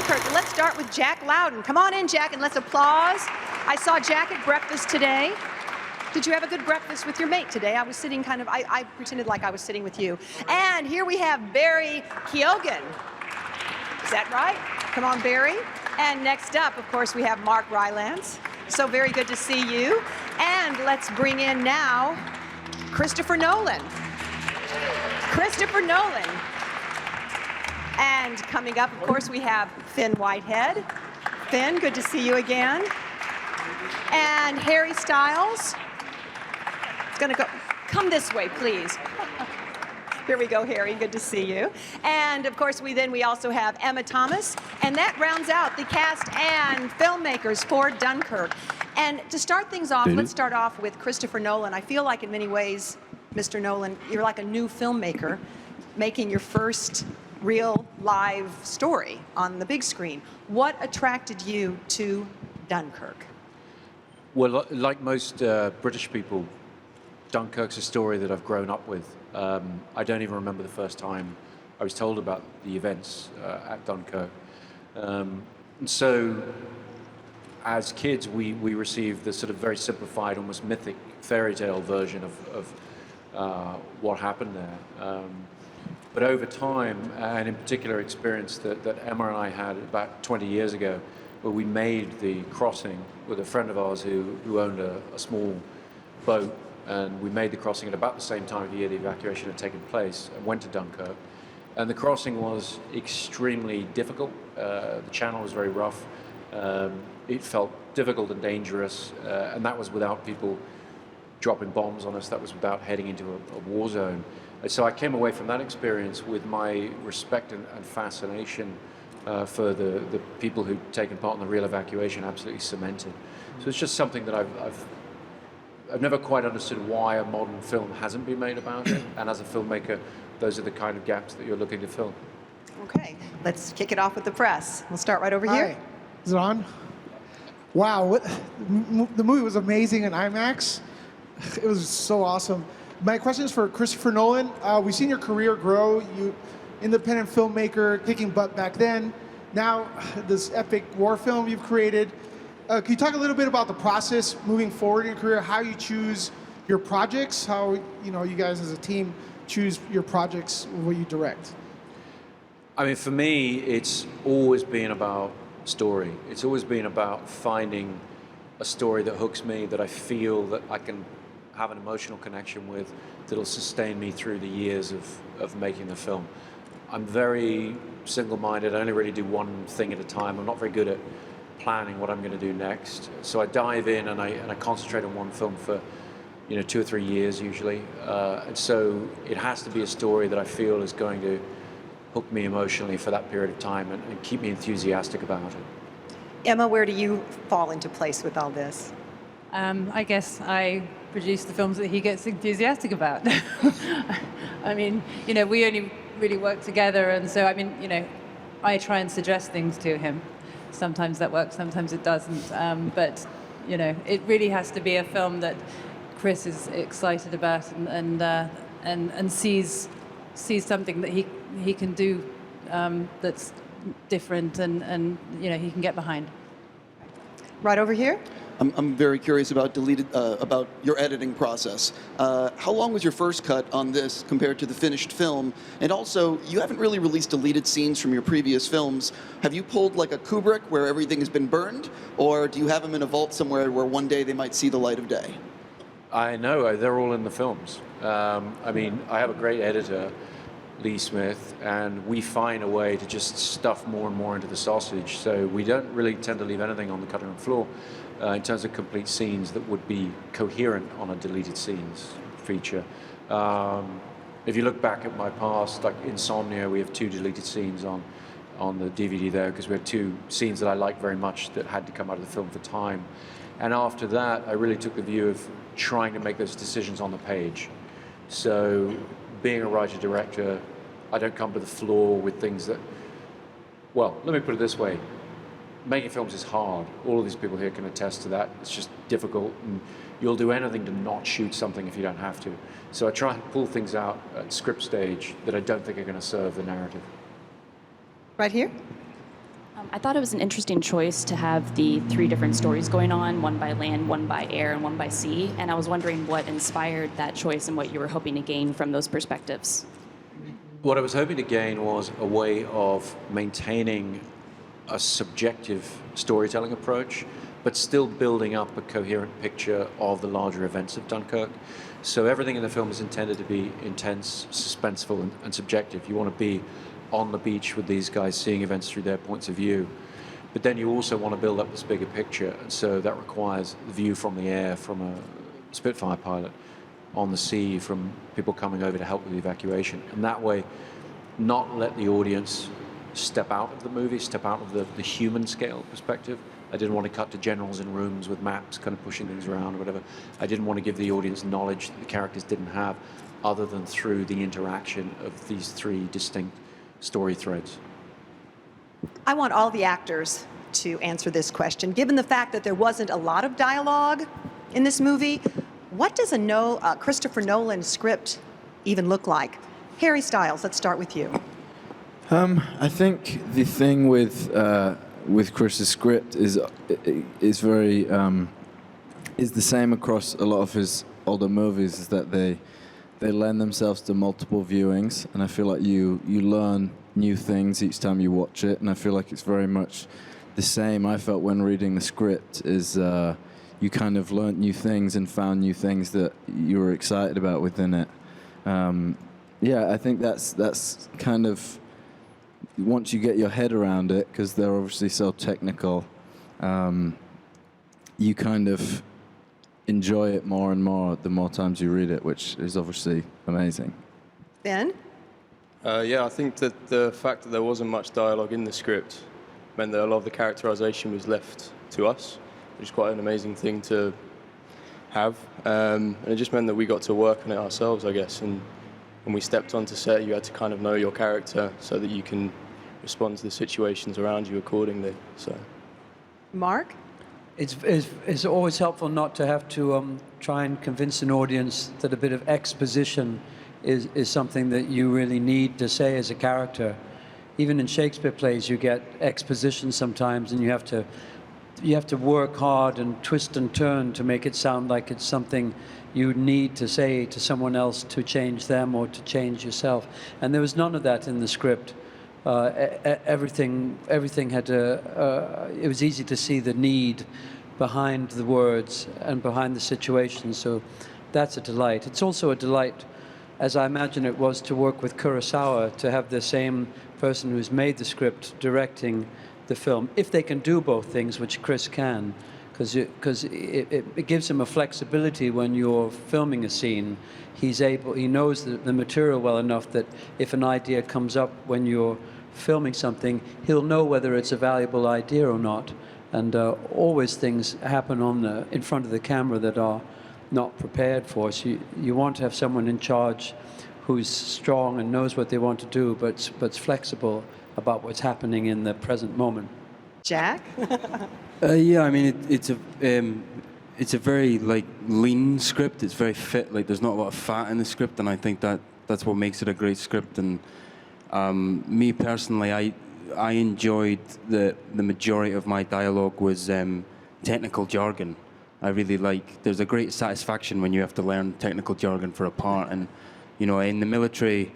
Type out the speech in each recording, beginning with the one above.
Dunkirk. Let's start with Jack Lowden. Come on in, Jack, and let's applause. I saw Jack at breakfast today. Did you have a good breakfast with your mate today? I was sitting kind of, I pretended like I was sitting with you. And here we have Barry Keoghan. Is that right? Come on, Barry. And next up, of course, we have Mark Rylance. So very good to see you. And let's bring in now Christopher Nolan. Christopher Nolan. And coming up, of course, we have Fionn Whitehead. Fionn, good to see you again. And Harry Styles. It's gonna go, come this way, please. Here we go, Harry, good to see you. And of course, we also have Emma Thomas, and that rounds out the cast and filmmakers for Dunkirk. And to start things off, let's start off with Christopher Nolan. I feel like in many ways, Mr. Nolan, you're like a new filmmaker making your first real live story on the big screen. What attracted you to Dunkirk? Well, like most British people, Dunkirk's a story that I've grown up with. I don't even remember the first time I was told about the events at Dunkirk. And so, as kids, we received the sort of very simplified, almost mythic fairy tale version of what happened there. But over time, and in particular experience that Emma and I had about 20 years ago, where we made the crossing with a friend of ours who owned a small boat, and we made the crossing at about the same time of the year the evacuation had taken place, and went to Dunkirk. And the crossing was extremely difficult. The channel was very rough. It felt difficult and dangerous, and that was without people dropping bombs on us. That was without heading into a war zone. And so I came away from that experience with my respect and fascination for the people who'd taken part in the real evacuation absolutely cemented. So it's just something that I've never quite understood why a modern film hasn't been made about it. And as a filmmaker, those are the kind of gaps that you're looking to fill. Okay, let's kick it off with the press. We'll start right over here. Is it on? Wow, the movie was amazing in IMAX. It was so awesome. My question is for Christopher Nolan. We've seen your career grow. You independent filmmaker, kicking butt back then. Now, this epic war film you've created. Can you talk a little bit about the process moving forward in your career, how you choose your projects, how you guys as a team choose your projects, what you direct? I mean, for me, it's always been about story. It's always been about finding a story that hooks me, that I feel that I can have an emotional connection with, that'll sustain me through the years of making the film. I'm very single-minded. I only really do one thing at a time. I'm not very good at planning what I'm going to do next. So I dive in and I concentrate on one film for 2 or 3 years usually. And so it has to be a story that I feel is going to hook me emotionally for that period of time and keep me enthusiastic about it. Emma, where do you fall into place with all this? I guess I produce the films that he gets enthusiastic about. I mean, we only really work together, and so, I try and suggest things to him. Sometimes that works, sometimes it doesn't. But, it really has to be a film that Chris is excited about and sees something that he can do that's different and he can get behind. Right over here. I'm very curious about about your editing process. How long was your first cut on this compared to the finished film? And also, you haven't really released deleted scenes from your previous films. Have you pulled like a Kubrick where everything has been burned? Or do you have them in a vault somewhere where one day they might see the light of day? I know, they're all in the films. I have a great editor, Lee Smith, and we find a way to just stuff more and more into the sausage. So we don't really tend to leave anything on the cutting room floor in terms of complete scenes that would be coherent on a deleted scenes feature. If you look back at my past, like Insomnia, we have 2 deleted scenes on the DVD there because we had 2 scenes that I liked very much that had to come out of the film for time. And after that, I really took the view of trying to make those decisions on the page. So being a writer-director, I don't come to the floor with things that, well, let me put it this way. Making films is hard. All of these people here can attest to that. It's just difficult, and you'll do anything to not shoot something if you don't have to. So I try and pull things out at script stage that I don't think are going to serve the narrative. Right here. I thought it was an interesting choice to have the 3 different stories going on, one by land, one by air, and one by sea. And I was wondering what inspired that choice and what you were hoping to gain from those perspectives. What I was hoping to gain was a way of maintaining a subjective storytelling approach, but still building up a coherent picture of the larger events of Dunkirk. So everything in the film is intended to be intense, suspenseful, and subjective. You want to be on the beach with these guys, seeing events through their points of view. But then you also want to build up this bigger picture, and so that requires the view from the air, from a Spitfire pilot, on the sea, from people coming over to help with the evacuation. And that way, not let the audience step out of the movie, step out of the human scale perspective. I didn't want to cut to generals in rooms with maps kind of pushing things around or whatever. I didn't want to give the audience knowledge that the characters didn't have other than through the interaction of these 3 distinct story threads. I want all the actors to answer this question. Given the fact that there wasn't a lot of dialogue in this movie, what does a Christopher Nolan script even look like? Harry Styles, let's start with you. I think the thing with Chris's script is very is the same across a lot of his older movies, is that they lend themselves to multiple viewings, and I feel like you learn new things each time you watch it, and I feel like it's very much the same. I felt when reading the script is you kind of learnt new things and found new things that you were excited about within it. Yeah, I think that's kind of, once you get your head around it, because they're obviously so technical, you kind of enjoy it more and more the more times you read it, which is obviously amazing. Ben? Yeah, I think that the fact that there wasn't much dialogue in the script meant that a lot of the characterization was left to us, which is quite an amazing thing to have. And it just meant that we got to work on it ourselves, I guess. And when we stepped onto set, you had to kind of know your character so that you can respond to the situations around you accordingly. So, Mark? It's always helpful not to have to try and convince an audience that a bit of exposition is something that you really need to say as a character. Even in Shakespeare plays, you get exposition sometimes, and you have to work hard and twist and turn to make it sound like it's something you need to say to someone else to change them or to change yourself. And there was none of that in the script. Everything had it was easy to see the need behind the words and behind the situation, so that's a delight. It's also a delight, as I imagine it was, to work with Kurosawa, to have the same person who's made the script directing the film, if they can do both things, which Chris can, because it gives him a flexibility when you're filming a scene. He knows the material well enough that if an idea comes up when you're filming something, he'll know whether it's a valuable idea or not. And always things happen in front of the camera that are not prepared for. So you want to have someone in charge who's strong and knows what they want to do, but's flexible about what's happening in the present moment. Jack? Yeah, I mean, it's a very lean script. It's very fit. There's not a lot of fat in the script, and I think that's what makes it a great script. And me personally, I enjoyed the majority of my dialogue was technical jargon. I really there's a great satisfaction when you have to learn technical jargon for a part, and in the military,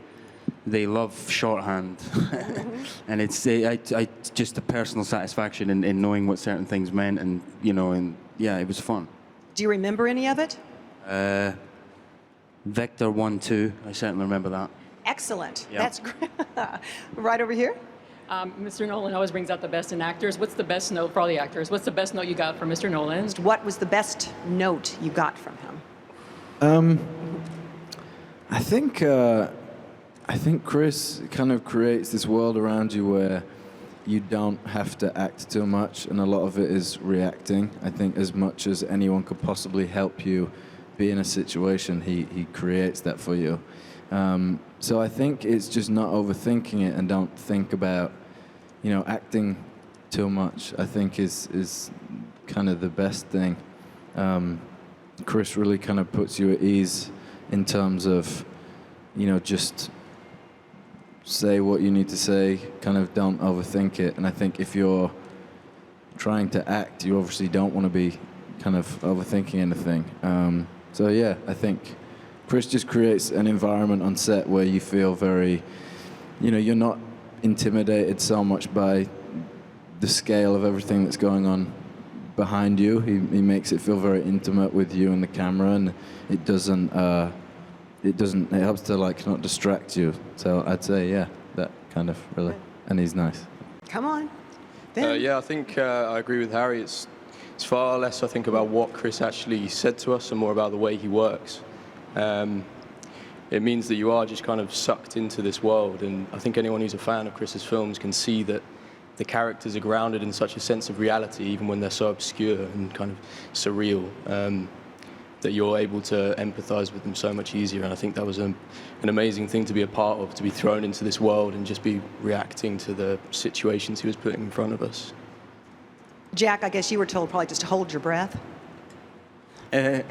they love shorthand, and it's just a personal satisfaction in knowing what certain things meant, and yeah, it was fun. Do you remember any of it? Vector 1-2, I certainly remember that. Excellent. Yeah. That's great. Right over here. Mr. Nolan always brings out the best in actors. What's the best note for all the actors? What's the best note you got from Mr. Nolan? What was the best note you got from him? I think Chris kind of creates this world around you where you don't have to act too much, and a lot of it is reacting. I think as much as anyone could possibly help you be in a situation, he creates that for you. So I think it's just not overthinking it and don't think about, acting too much, I think is kind of the best thing. Chris really kind of puts you at ease in terms of, just say what you need to say, kind of don't overthink it. And I think if you're trying to act, you obviously don't want to be kind of overthinking anything. So yeah, I think Chris just creates an environment on set where you feel very, you're not intimidated so much by the scale of everything that's going on behind you. He makes it feel very intimate with you and the camera, and it helps to like not distract you. So I'd say, yeah, that kind of really, and he's nice. Come on. Finn. Yeah, I think I agree with Harry. It's far less, I think, about what Chris actually said to us and more about the way he works. It means that you are just kind of sucked into this world, and I think anyone who's a fan of Chris's films can see that the characters are grounded in such a sense of reality, even when they're so obscure and kind of surreal, that you're able to empathize with them so much easier. And I think that was an amazing thing to be a part of, to be thrown into this world and just be reacting to the situations he was putting in front of us. Jack, I guess you were told probably just to hold your breath. Yeah.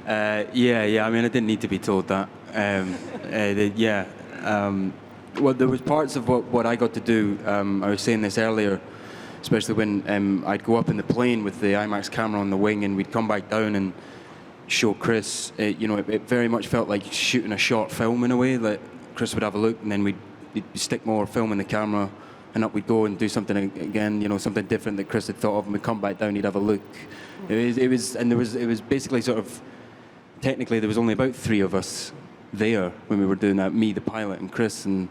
I mean, I didn't need to be told that. Well, there was parts of what I got to do. I was saying this earlier, especially when I'd go up in the plane with the IMAX camera on the wing, and we'd come back down and show Chris. It very much felt like shooting a short film in a way. That Chris would have a look, and then we'd stick more film in the camera, and up we'd go and do something again. Something different that Chris had thought of, and we'd come back down. He'd have a look. It was basically sort of. Technically, there was only about 3 of us there when we were doing that, me, the pilot, and Chris, and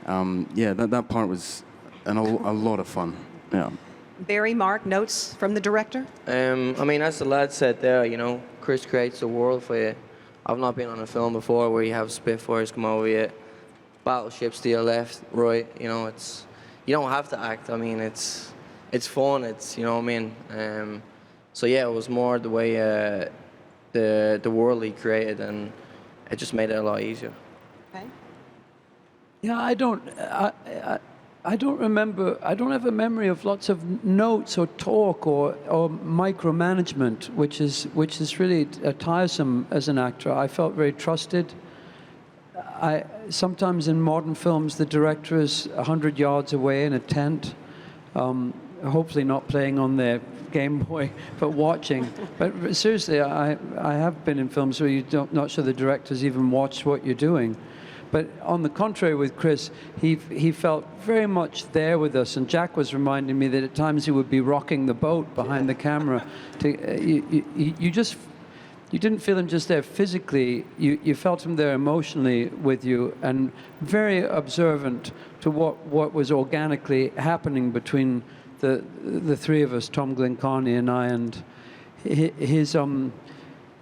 that part was a lot of fun. Yeah. Barry, Mark, notes from the director? I mean, as the lad said there, Chris creates a world for you. I've not been on a film before where you have Spitfires come over you, battleships to your left, right. You don't have to act. I mean, it's fun. It's you know what I mean. So yeah, it was more the way. The world he created, and it just made it a lot easier. Okay. Yeah, I don't remember. I don't have a memory of lots of notes or talk or micromanagement, which is really tiresome as an actor. I felt very trusted. Sometimes in modern films, the director is 100 yards away in a tent, hopefully not playing on their Game Boy, but watching. But seriously, I have been in films where you're not sure the director's even watched what you're doing. But on the contrary with Chris, he felt very much there with us. And Jack was reminding me that at times he would be rocking the boat behind the camera. You didn't feel him just there physically. You felt him there emotionally with you, and very observant to what was organically happening between the 3 of us, Tom Glencarny and I, and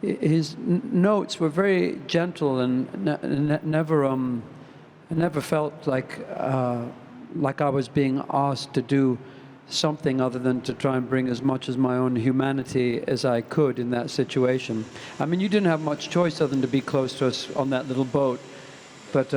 his notes were very gentle and never felt like I was being asked to do something other than to try and bring as much as my own humanity as I could in that situation. I mean, you didn't have much choice other than to be close to us on that little boat, but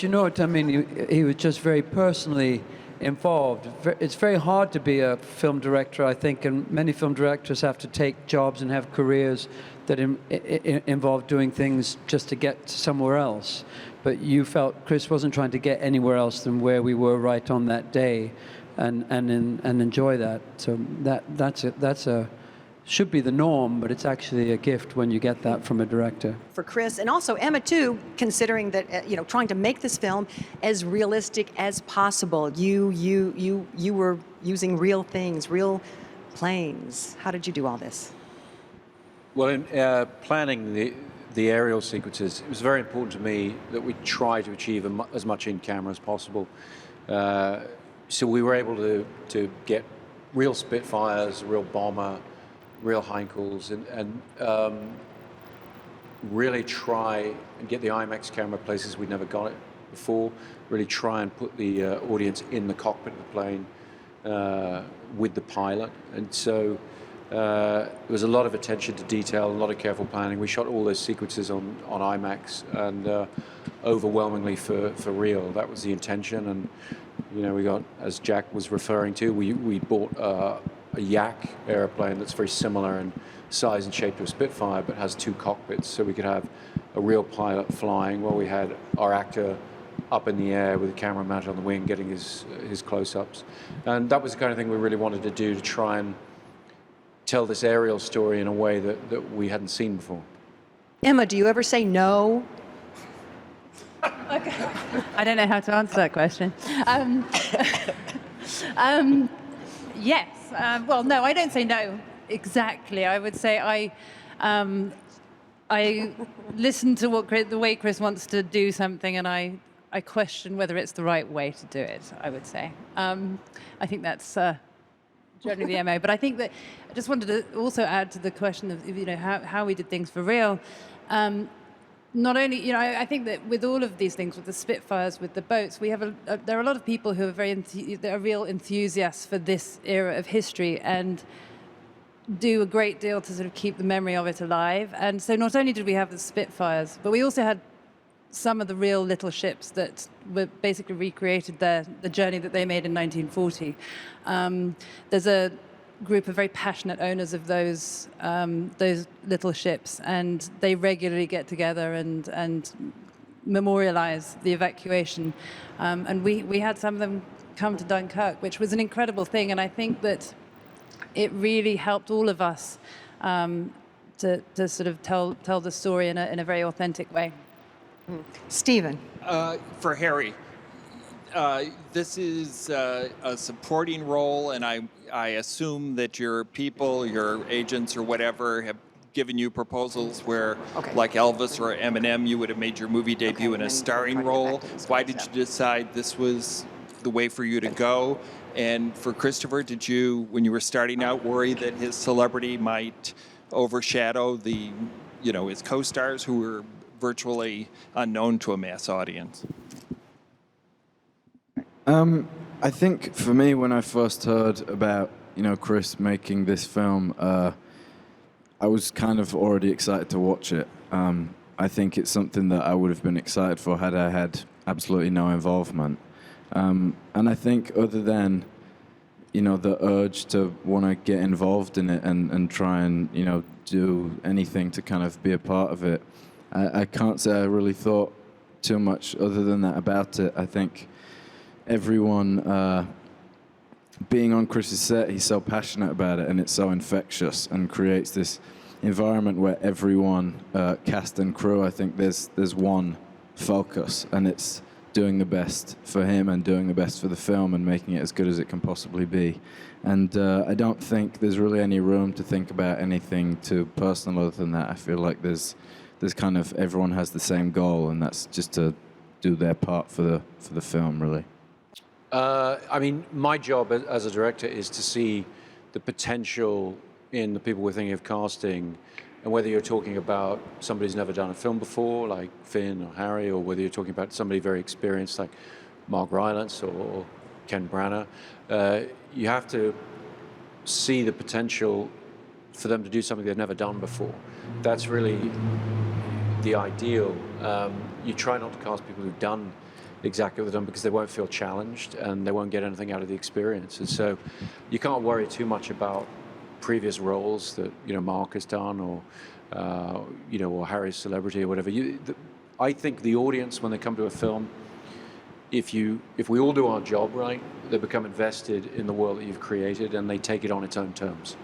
you know what I mean. He was just very personally involved. It's very hard to be a film director, I think, and many film directors have to take jobs and have careers that involve doing things just to get somewhere else. But you felt Chris wasn't trying to get anywhere else than where we were right on that day, and enjoy that. So that's should be the norm, but it's actually a gift when you get that from a director. For Chris, and also Emma too, considering that trying to make this film as realistic as possible. You were using real things, real planes. How did you do all this? Well, in planning the aerial sequences, it was very important to me that we try to achieve as much in camera as possible. So we were able to get real Spitfires, real bomber, real Heinkels, and really try and get the IMAX camera places we'd never got it before. Really try and put the audience in the cockpit of the plane with the pilot. And so there was a lot of attention to detail, a lot of careful planning. We shot all those sequences on IMAX, and overwhelmingly for real. That was the intention. And we got, as Jack was referring to, we bought a Yak airplane that's very similar in size and shape to a Spitfire, but has 2 cockpits, so we could have a real pilot flying, where we had our actor up in the air with the camera mounted on the wing, getting his close-ups. And that was the kind of thing we really wanted to do, to try and tell this aerial story in a way that we hadn't seen before. Emma, do you ever say no? Okay. I don't know how to answer that question. Yes. Well, no, I don't say no exactly. I would say I listen to the way Chris wants to do something, and I question whether it's the right way to do it, I would say. I think that's generally the MO. But I think that I just wanted to also add to the question of, you know, how we did things for real. Not only, you know, I think that with all of these things, with the Spitfires, with the boats, we have there are a lot of people who are that are real enthusiasts for this era of history and do a great deal to sort of keep the memory of it alive. And so not only did we have the Spitfires, but we also had some of the real little ships that were basically recreated the journey that they made in 1940. There's a group of very passionate owners of those little ships, and they regularly get together and memorialize the evacuation. And we had some of them come to Dunkirk, which was an incredible thing. And I think that it really helped all of us to sort of tell the story in a very authentic way. Stephen. For Harry, this is a supporting role, and I assume that your people, your agents or whatever, have given you proposals where, like Elvis or Eminem, you would have made your movie debut in a starring role. Why did you decide this was the way for you to go? And for Christopher, did you, when you were starting out, worry that his celebrity might overshadow his co-stars who were virtually unknown to a mass audience? I think for me, when I first heard about, Chris making this film, I was kind of already excited to watch it. I think it's something that I would have been excited for had I had absolutely no involvement. And I think other than, the urge to want to get involved in it and try and, do anything to kind of be a part of it, I can't say I really thought too much other than that about it. I think everyone being on Chris's set, he's so passionate about it, and it's so infectious and creates this environment where everyone, cast and crew, I think there's one focus, and it's doing the best for him and doing the best for the film and making it as good as it can possibly be. And I don't think there's really any room to think about anything too personal other than that. I feel like there's kind of, everyone has the same goal, and that's just to do their part for the film, really. I mean, my job as a director is to see the potential in the people we're thinking of casting, and whether you're talking about somebody who's never done a film before, like Finn or Harry, or whether you're talking about somebody very experienced, like Mark Rylance or Ken Branagh, you have to see the potential for them to do something they've never done before. That's really the ideal. You try not to cast people who've done exactly what they've done, because they won't feel challenged and they won't get anything out of the experience. And so you can't worry too much about previous roles that Mark has done, or or Harry's celebrity or whatever. I think the audience, when they come to a film, if we all do our job right, they become invested in the world that you've created, and they take it on its own terms.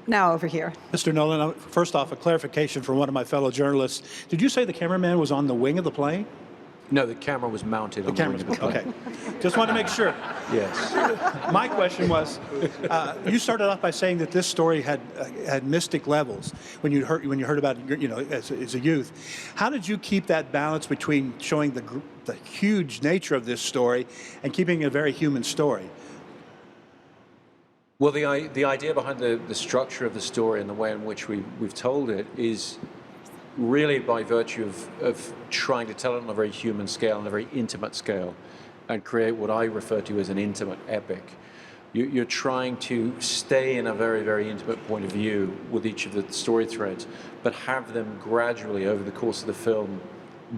Now over here. Mr. Nolan, first off, a clarification from one of my fellow journalists. Did you say the cameraman was on the wing of the plane? No, the camera was mounted on the wing of the plane. Okay. Just want to make sure. Yes. My question was, you started off by saying that this story had mystic levels when you heard about it, as a youth. How did you keep that balance between showing the huge nature of this story and keeping it a very human story? Well, the idea behind the structure of the story and the way in which we've told it is really by virtue of trying to tell it on a very human scale, on a very intimate scale, and create what I refer to as an intimate epic. You're trying to stay in a very, very intimate point of view with each of the story threads, but have them gradually, over the course of the film,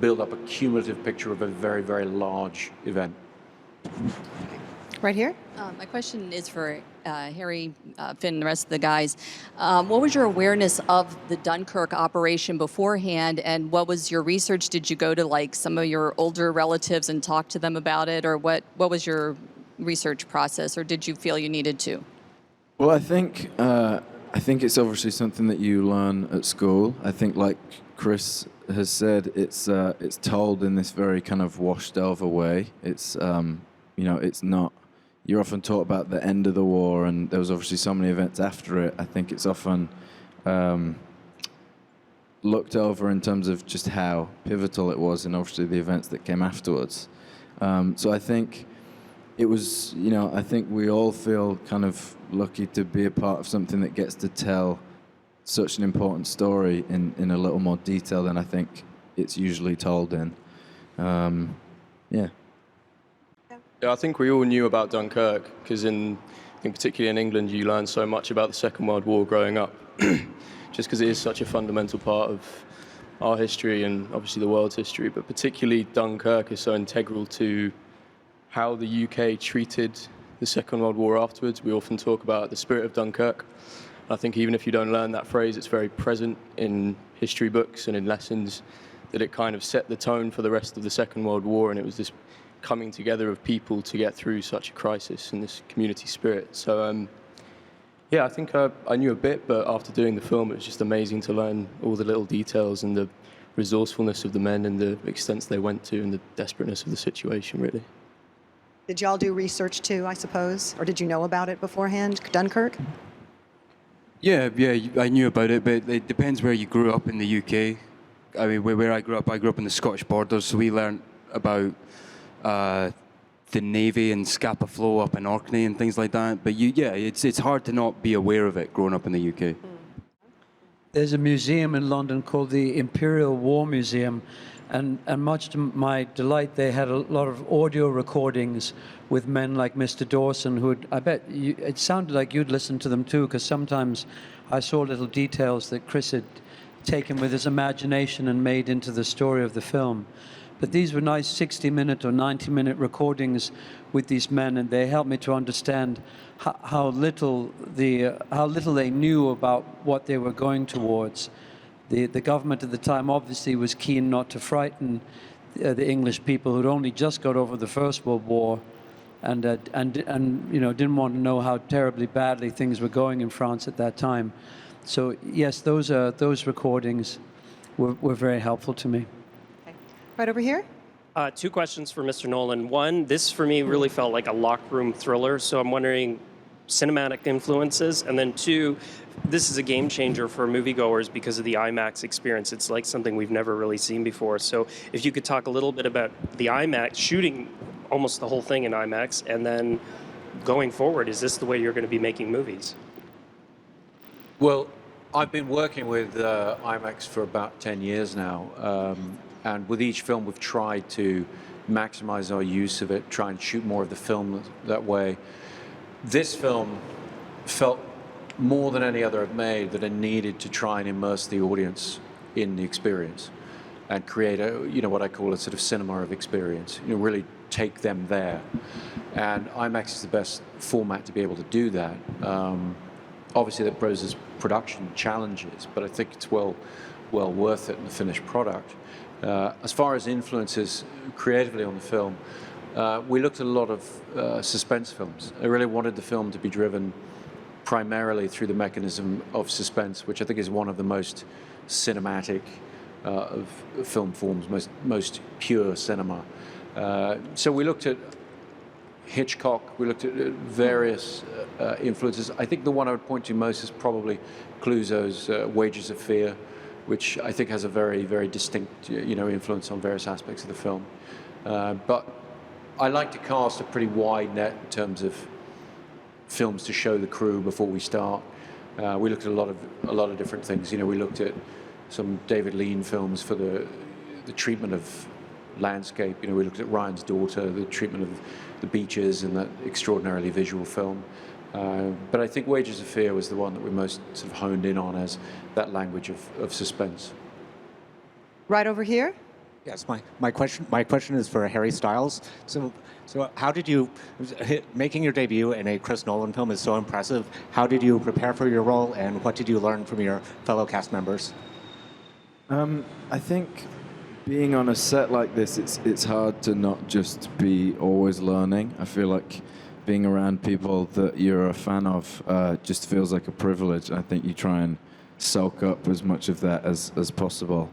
build up a cumulative picture of a very, very large event. Right here. My question is for Harry, Finn, and the rest of the guys. What was your awareness of the Dunkirk operation beforehand, and what was your research? Did you go to like some of your older relatives and talk to them about it, or what was your research process, or did you feel you needed to? Well, I think it's obviously something that you learn at school. I think, like Chris has said, it's told in this very kind of washed over way. It's it's not. You're often taught about the end of the war, and there was obviously so many events after it. I think it's often looked over in terms of just how pivotal it was, and obviously the events that came afterwards. So I think it was, I think we all feel kind of lucky to be a part of something that gets to tell such an important story in a little more detail than I think it's usually told in. Yeah. Yeah, I think we all knew about Dunkirk because I think particularly in England, you learn so much about the Second World War growing up, just because it is such a fundamental part of our history and obviously the world's history. But particularly Dunkirk is so integral to how the UK treated the Second World War afterwards. We often talk about the spirit of Dunkirk. I think even if you don't learn that phrase, it's very present in history books and in lessons, that it kind of set the tone for the rest of the Second World War, and it was this coming together of people to get through such a crisis and this community spirit. So, yeah, I think I knew a bit, but after doing the film, it was just amazing to learn all the little details and the resourcefulness of the men and the extents they went to and the desperateness of the situation, really. Did y'all do research too, I suppose? Or did you know about it beforehand, Dunkirk? Yeah, I knew about it, but it depends where you grew up in the UK. I mean, where I grew up in the Scottish borders, so we learned about the Navy and Scapa Flow up in Orkney and things like that. But it's hard to not be aware of it growing up in the UK. There's a museum in London called the Imperial War Museum, and much to my delight, they had a lot of audio recordings with men like Mr. Dawson, it sounded like you'd listened to them too, because sometimes I saw little details that Chris had taken with his imagination and made into the story of the film. But these were nice 60-minute or 90-minute recordings with these men, and they helped me to understand how little they knew about what they were going towards. The government at the time obviously was keen not to frighten the English people who'd only just got over the First World War, and didn't want to know how terribly badly things were going in France at that time. So yes, those recordings were very helpful to me. Right over here. Two questions for Mr. Nolan. One, this for me really felt like a locked room thriller, so I'm wondering cinematic influences. And then two, this is a game changer for moviegoers because of the IMAX experience. It's like something we've never really seen before. So if you could talk a little bit about the IMAX, shooting almost the whole thing in IMAX, and then going forward, is this the way you're going to be making movies? Well, I've been working with IMAX for about 10 years now. And with each film, we've tried to maximize our use of it, try and shoot more of the film that way. This film felt more than any other I've made that I needed to try and immerse the audience in the experience and create what I call a sort of cinema of experience, really take them there. And IMAX is the best format to be able to do that. Obviously that poses production challenges, but I think it's well worth it in the finished product. As far as influences creatively on the film, we looked at a lot of suspense films. I really wanted the film to be driven primarily through the mechanism of suspense, which I think is one of the most cinematic of film forms, most pure cinema. So we looked at Hitchcock, we looked at various influences. I think the one I would point to most is probably Clouseau's Wages of Fear, which I think has a very, very distinct, influence on various aspects of the film. But I like to cast a pretty wide net in terms of films to show the crew before we start. We looked at a lot of different things. We looked at some David Lean films for the treatment of landscape. We looked at Ryan's Daughter, the treatment of the beaches in that extraordinarily visual film. But I think Wages of Fear was the one that we most sort of honed in on as that language of suspense. Right over here. Yes, my question is for Harry Styles. So how did you, making your debut in a Chris Nolan film is so impressive. How did you prepare for your role, and what did you learn from your fellow cast members? I think being on a set like this, it's hard to not just be always learning. I feel like being around people that you're a fan of just feels like a privilege. I think you try and soak up as much of that as possible.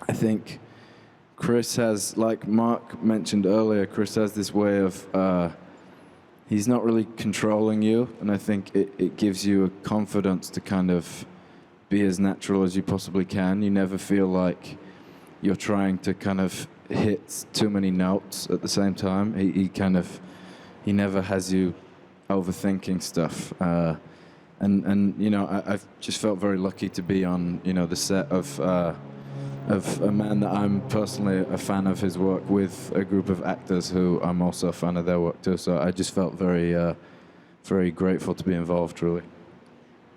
I think Chris has, like Mark mentioned earlier, Chris has this way of, he's not really controlling you, and I think it gives you a confidence to kind of be as natural as you possibly can. You never feel like you're trying to kind of hit too many notes at the same time. He never has you overthinking stuff. And you know, I've just felt very lucky to be on, you know, the set of a man that I'm personally a fan of his work, with a group of actors who I'm also a fan of their work too. So I just felt very grateful to be involved, truly.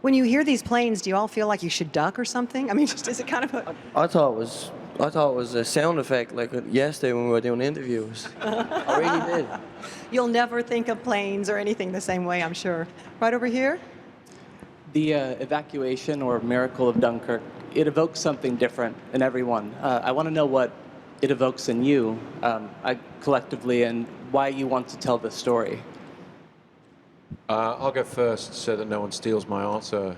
When you hear these planes, do you all feel like you should duck or something? I mean, just is it kind of a... I thought it was a sound effect like yesterday when we were doing interviews. I really did. You'll never think of planes or anything the same way, I'm sure. Right over here? The evacuation or miracle of Dunkirk, it evokes something different in everyone. I want to know what it evokes in you collectively, and why you want to tell this story. I'll go first so that no one steals my answer.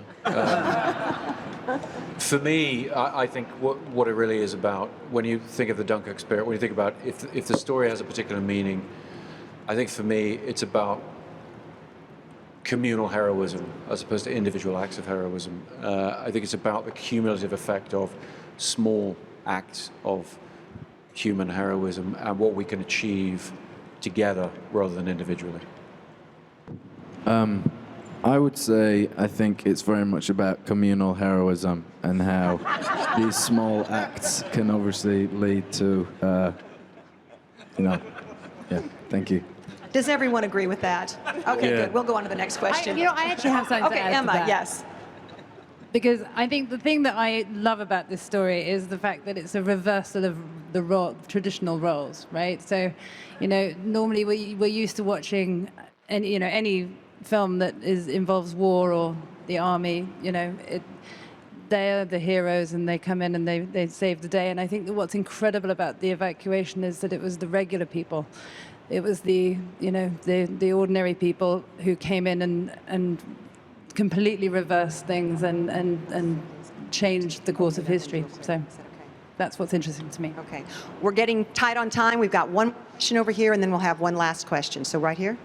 For me, I think what it really is about, when you think of the Dunkirk spirit, when you think about if the story has a particular meaning, I think for me it's about communal heroism as opposed to individual acts of heroism. I think it's about the cumulative effect of small acts of human heroism and what we can achieve together rather than individually. I would say I think it's very much about communal heroism and how these small acts can obviously lead to, yeah, thank you. Does everyone agree with that? Okay, good. We'll go on to the next question. I actually have something to add to Emma, that. yes. Because I think the thing that I love about this story is the fact that it's a reversal of the traditional roles, right? So, you know, normally we're used to watching any film that involves war or the army. You know, they're the heroes and they come in and they save the day. And I think that what's incredible about the evacuation is that it was the regular people. It was the ordinary people who came in and completely reversed things and changed the course of history. So that's what's interesting to me. Okay. We're getting tight on time. We've got one question over here, and then we'll have one last question. So right here.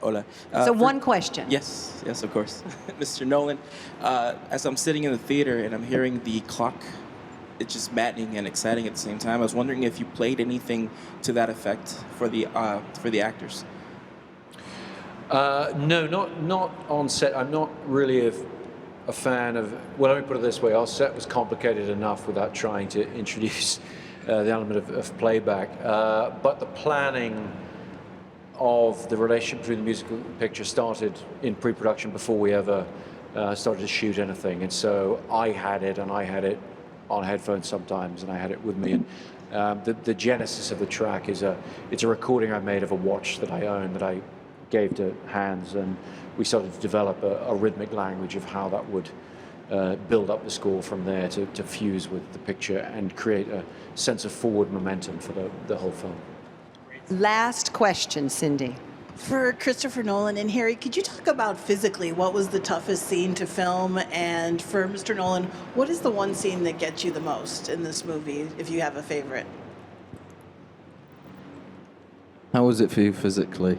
Hola. So one question. Yes, of course. Mr. Nolan, as I'm sitting in the theater and I'm hearing the clock, it's just maddening and exciting at the same time. I was wondering if you played anything to that effect for the actors. No, not on set. I'm not really a fan of. Well, let me put it this way: our set was complicated enough without trying to introduce the element of playback. But the planning of the relationship between the musical picture started in pre-production before we ever started to shoot anything. And so I had it on headphones sometimes, and I had it with me. And the genesis of the track is it's a recording I made of a watch that I own that I gave to Hans, and we started to develop a rhythmic language of how that would build up the score from there to fuse with the picture and create a sense of forward momentum for the whole film. Last question, Cindy. For Christopher Nolan and Harry, could you talk about physically what was the toughest scene to film? And for Mr. Nolan, what is the one scene that gets you the most in this movie, if you have a favorite? How was it for you physically?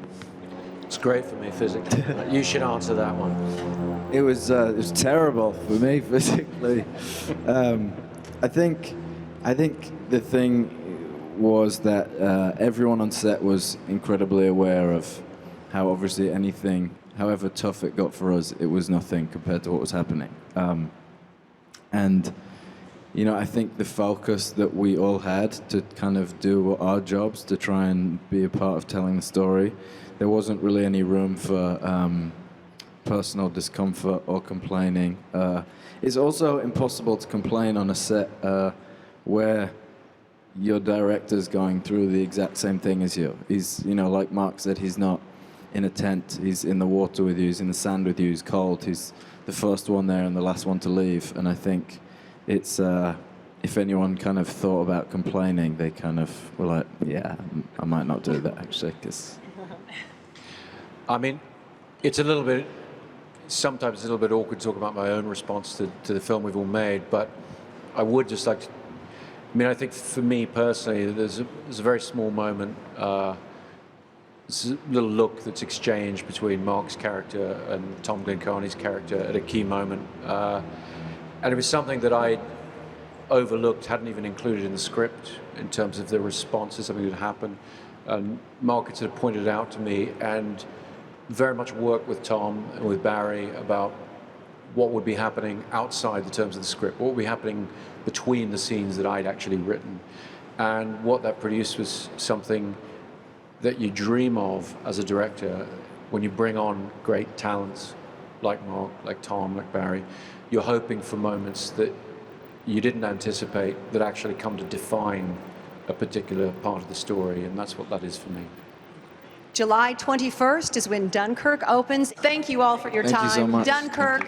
It's great for me physically. You should answer that one. It was terrible for me physically. I think the thing was that everyone on set was incredibly aware of how obviously anything, however tough it got for us, it was nothing compared to what was happening. And you know, I think the focus that we all had to kind of do our jobs to try and be a part of telling the story, there wasn't really any room for personal discomfort or complaining. It's also impossible to complain on a set where your director's going through the exact same thing as you. He's, you know, like Mark said, he's not in a tent. He's in the water with you. He's in the sand with you. He's cold. He's the first one there and the last one to leave. And I think it's, if anyone kind of thought about complaining, they kind of were like, yeah, I might not do that actually, because... I mean, it's a little bit, sometimes it's a little bit awkward to talk about my own response to the film we've all made, but I would just like to, I mean, I think for me personally, there's a very small moment, there's a little look that's exchanged between Mark's character and Tom Glencarney's character at a key moment. And it was something that I overlooked, hadn't even included in the script in terms of the response to something that happened. And Mark had sort of pointed it out to me, and very much worked with Tom and with Barry about what would be happening outside the terms of the script, what would be happening between the scenes that I'd actually written. And what that produced was something that you dream of as a director when you bring on great talents like Mark, like Tom, like Barry. You're hoping for moments that you didn't anticipate that actually come to define a particular part of the story, and that's what that is for me. July 21st is when Dunkirk opens. Thank you all for your Thank you time. so much. Dunkirk,